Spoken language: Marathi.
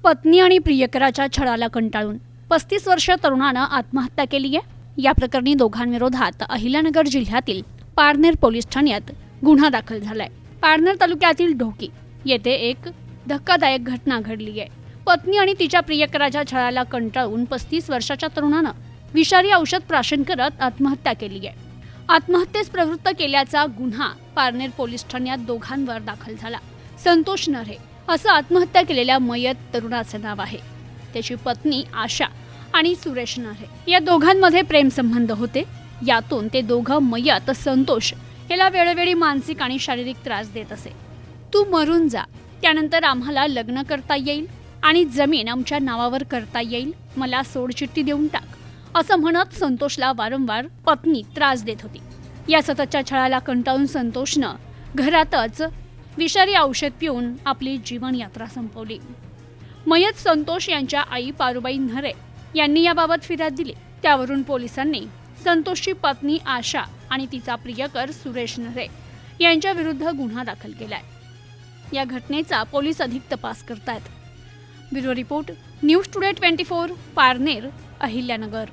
पत्नी आणि प्रियकराच्या छळाला कंटाळून 35 वर्षीय तरुणानं आत्महत्या केली आहे। या प्रकरणी दोघांविरोधात अहिल्यानगर जिल्ह्यातील पारनेर पोलीस ठाण्यात गुन्हा दाखल झालाय। पारनेर तालुक्यातील ढोकी येथे एक धक्कादायक घटना घडली आहे। पत्नी आणि तिच्या प्रियकराच्या छळाला कंटाळून 35 वर्षाच्या तरुणानं विषारी औषध प्राशन करत आत्महत्या केली आहे। आत्महत्येस प्रवृत्त केल्याचा गुन्हा पारनेर पोलीस ठाण्यात दोघांवर दाखल झाला। संतोष नरे असं आत्महत्या केलेल्या मयत तरुणाचे नाव आहे। त्याची पत्नी आशा आणि सुरेश नरे या दोघांमध्ये प्रेमसंबंध होते। यातून ते दोघं मयत संतोष याला वेळोवेळी मानसिक आणि शारीरिक त्रास देत असे। तू मरून जा, त्यानंतर आम्हाला लग्न करता येईल आणि जमीन आमच्या नावावर करता येईल, मला सोडचिठ्ठी देऊन टाक असं म्हणत संतोषला वारंवार पत्नी त्रास देत होती। या सततच्या छळाला कंटाळून संतोषनं घरातच विषारी औषध पिऊन आपली जीवन यात्रा संपवली। मयत संतोष यांच्या आई पारुबाई नरे यांनी याबाबत फिर्याद दिली। त्यावरून पोलिसांनी संतोषची पत्नी आशा आणि तिचा प्रियकर सुरेश नरे यांच्या विरुद्ध गुन्हा दाखल केलाय। या घटनेचा पोलीस अधिक तपास करतायत। Bureau report, news today 24, Parner, Ahilyanagar.